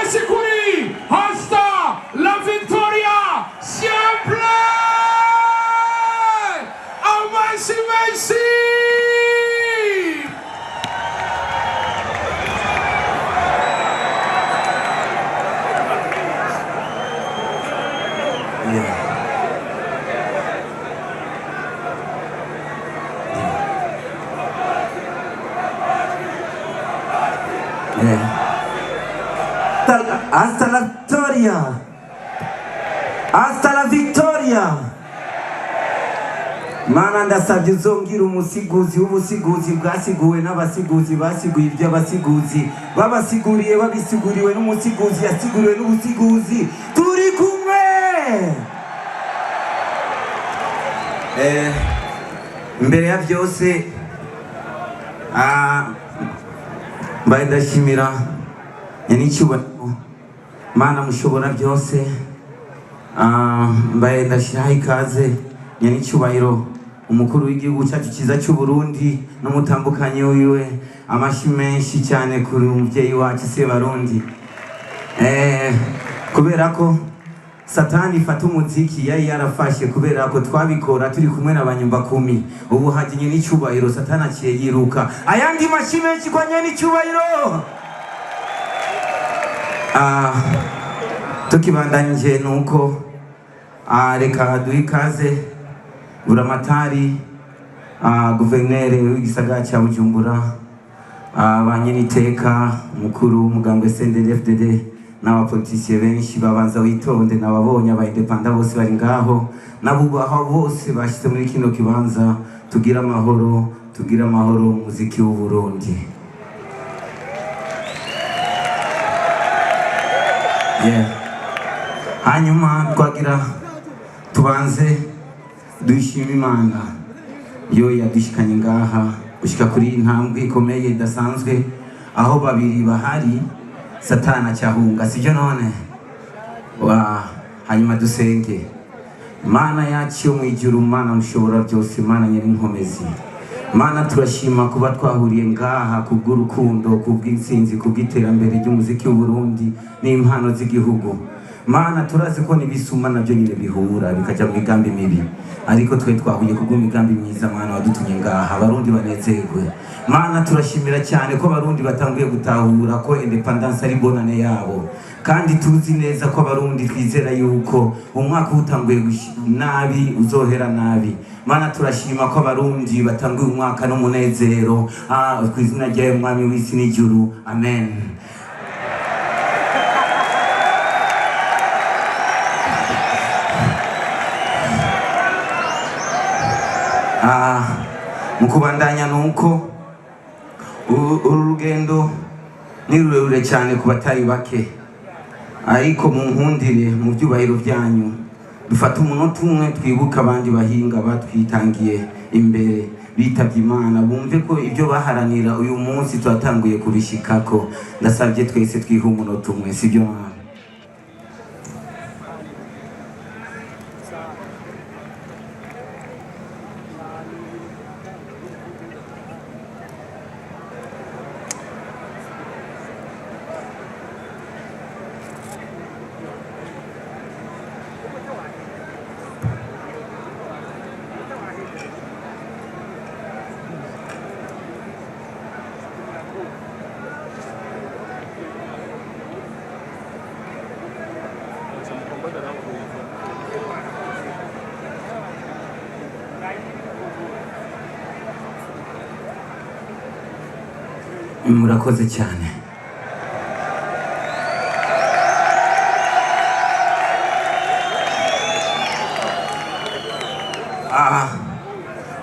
amashyi kuri Hasta la Victoria Siempre. Amashyi menshi. Hasta la Victoria. Hasta la Victoria. Mana ndasabye uzongira umusiguzi w'ubusiguzi bwasiguwe n'abasiguzi basiguye iby'abasiguzi babasiguriye babisiguriwe n'umusiguzi yasiguriwe n'ubusiguzi turi kumwe. Mbere ya byose mbaye ndashimira nyanicyubahiro Mana mushobora byose. Mbaye ndashiraho ikaze nyanicyubahiro umukuru w'igihugu cyacu cyiza cy'u Burundi n'umutambukanyi wiwe. Amashyi menshi cyane kuri umubyeyi wacu Sebarundi. Kubera ko Satani fata umuziki yari yarafashe, kubera ko twabikora turi kumwe n'abanyumba 10. Ubu haje nyanicyubahiro Satani aciye yiruka. Ayandi mashyi menshi kwa nyanicyubahiro. Tukibandanyije nuko reka duhe ikaze Buramatari guverineri w'igisagara cya Bujumbura, abanyeniteka umukuru umugambwe CNDD-FDD n'abapolitisiye benshi babanza witonde n'ababonye abayindepanda bose bari ngaho n'abubaho bose bashyize muri kino kibanza. Tugira amahoro umuziki w'u Burundi. Hanyuma twagira tubanze dushima Imana yo yadushikanye ngaha gushika kuri intambwe ikomeye idasanzwe, aho babiri bahari Satana cyahunga, sibyo none? Hanyuma dusenge. Mana yacu yo mu ijuru, Mana mushobora byose, Mana nyirinkomezi, Mana turashima kuba twahuriye ngaha kubw'urukundo, kubw'intsinzi, kubw'iterambere ry'umuziki w'u Burundi n'impano z'igihugu. Mana turazi ko nibisuma nabyo nyine bihura bikajya mu migambi mibi, ariko twe twahuye kubw'imigambi myiza. Mana wadutumye ngaha abarundi banezerwe. Mana turashimira cyane ko abarundi batanguye gutahura ko independence ari bonane yabo, kandi tuzi neza ko abarundi twizera yuko umwaka utanguye nabi uzohera nabi. Mana turashima ko abarundi batanguye umwaka n'umunezero. Ku izina rya Mwami w'isi n'ijuru, amen. Mukubandanya nuko urugendo ni rurerure cyane ku batari bake, ariko mu nkundire mu byubahiro byanyu dufata umunota umwe twibuka abandi bahinga batwitangiye imbere bitabye Imana, bumve ko ibyo baharanira uyu munsi twatanguye kubishikako. Ndasabye twese twiha umunota umwe, sibyo mwana? Murakoze cyane.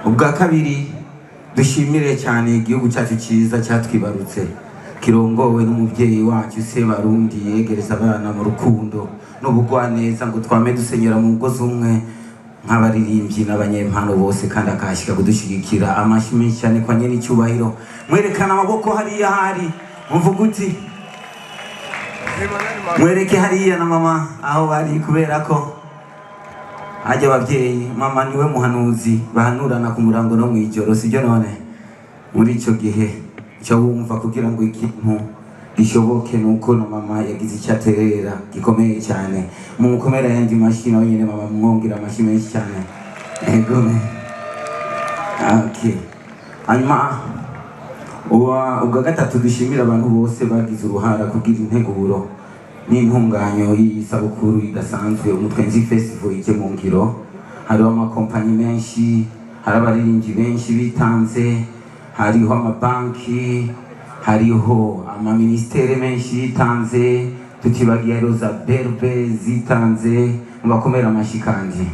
Ubwa kabiri dushimire cyane igihugu cyacu cyiza cyatwibarutse, kirongowe n'umubyeyi wacu Sebarundi yegereza abana mu rukundo n'ubugwaneza ngo twame dusenyera mu mugozi umwe nk'abaririmbyi n'abanyempano bose, kandi akashika kudushigikira. Amashyi menshi cyane kwa nyanicyubahiro. Mwerekana amaboko hariya hari, muvuga uti mwereke hariya na mama aho bari, kubera ko hajya ababyeyi, mama niwe muhanuzi bahanurana ku murango no mwijoro, sibyo none? Muri icyo gihe cyo wumva kugira ngo ikintu gishoboke nuko na mama yagize icyaterera gikomeye cyane mu mukomera yandi mashini aho nyine mama mwongera amashyi menshi cyane ego okay hanyuma ubwa gatatu dushimira abantu bose bagize uruhara kugira integuro n'intunganyo y'isabukuru idasanzwe Umutwenzi Festival ije mu ngiro. Hariho amakompanyi menshi, hari abaririmbyi benshi bitanze, hariho amabanki, hariho amaministere menshi yitanze, tutibagiye Roza Berbe zitanze, mubakomera amashyi kandi.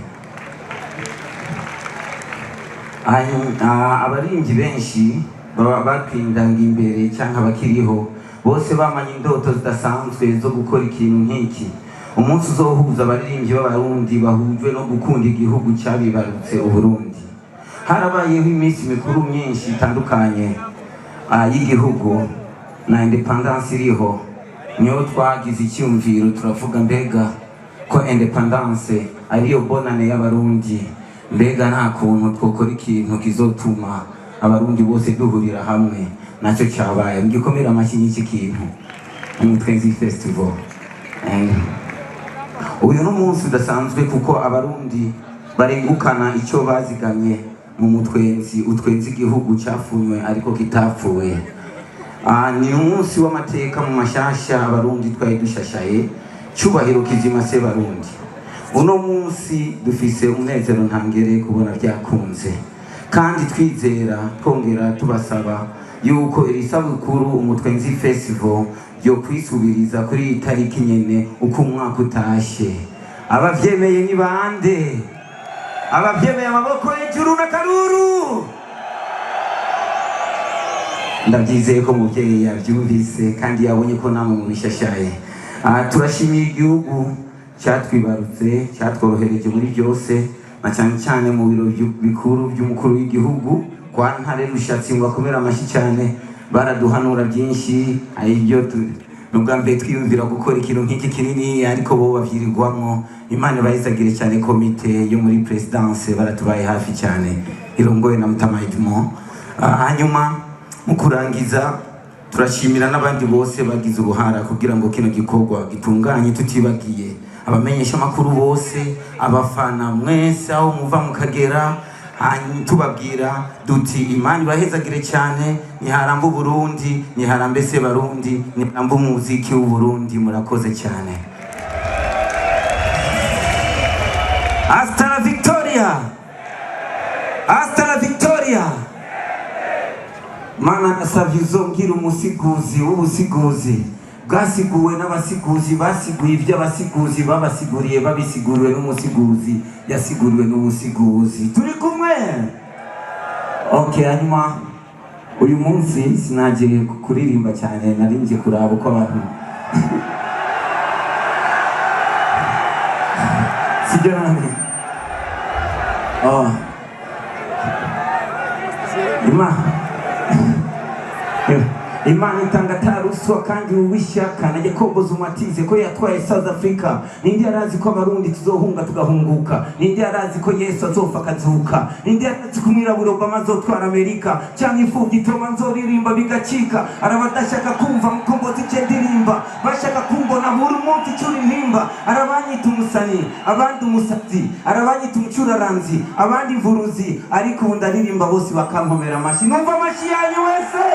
Abaririmbyi benshi baba bakwindanga imbere cyangwa bakiriho bose bamanye indoto zidasanzwe zo gukora ikintu nk'iki. Umunsi uzohuza abaririmbyi b'abarundi bahujwe no gukunda igihugu cyabibarutse Uburundi. Harabayeho iminsi mikuru myinshi itandukanye y'igihugu na independence iriho, niyo twagize icyumviro turavuga mbega ko independence ariyo bonane y'abarundi, mbega nta kuntu twokora ikintu kizotuma abarundi bose duhurira hamwe. Nacyo cyabaye ngikomera amashyi y'iki kintu Umutwenzi Festival. Uyu n'umunsi udasanzwe kuko abarundi barengukana icyo bazigamye mu mutwenzi, utwenzi igihugu cyafunywe ariko kitapfuye. Ni umunsi w'amateka mu mashasha abarundi twari dushashaye, cyubahiro kizima se barundi. Uno munsi dufise umunezero ntangere kubona byakunze, kandi twizera twongera tubasaba yuko iri sabukuru Umutwenzi Festival yo kwisubiriza kuri itariki nyene uko umwaka utashe. Abavyemeye ni bande? Abavyemeye amaboko hejuru na karuru. Ndabyizeye ko muvyeyi yavyumvise kandi yabonye ko namwe mubishashaye. Turashimiye igihugu cyatwibarutse, cyatworohereje muri byose, na cyane cyane mu biro bikuru by'umukuru w'igihugu kwa Ntare Rushatsi ngo akomera amashyi cyane. Baraduhanura byinshi, ayibyo nubwa mbere twiyumvira gukora ikintu nk'iki kinini ariko bo bavyirirwamo. Imana bayizagire cyane komite yo muri presidence, baratubaye hafi cyane irongoye na Mutama Edmond. Hanyuma mu kurangiza turashimira n'abandi bose bagize uruhara kugira ngo kino gikorwa gitunganye, tutibagiye abamenyesha makuru bose, abafana mwese aho muva mukagera. Tubabwira duti Imana ibahezagire cyane, niharamba Burundi, niharambe se barundi, niharamba umuziki w'Uburundi. Murakoze cyane. Hasta la victoria, hasta la victoria. Mana nasavye uzongera umusiguzi w'ubusiguzi bwasiguwe n'abasiguzi basiguye iby'abasiguzi babasiguriye babisiguriwe n'umusiguzi yasiguriwe n'ubusiguzi. Turi kumwe? Okay, hanyuma uyu munsi sinaje kuririmba cyane, narinje kuraba uko abantu sigarane. Imana itanga taruswa kandi ubishaka na Yakobo Zumatize ko yatwaye South Africa. Nindi yarazi ko abarundi tuzohunga tugahunguka, nindi yarazi ko Yesu azofa akazuka, nindi yarazi ko umwirabura Obama azotwara Amerika, cyangwa imfubyi Toma nzoririmba bigacika. Arabadashaka kumva mukombozi cye ndirimba, bashaka kumbona muri munsi cyuri ntimba. Arabanyita umusani, abandi umusazi, arabanyita umucuraranzi, abandi imvuruzi, ariko ndaririmba bose bakankomera amashyi. Numva amashyi yanyu wese.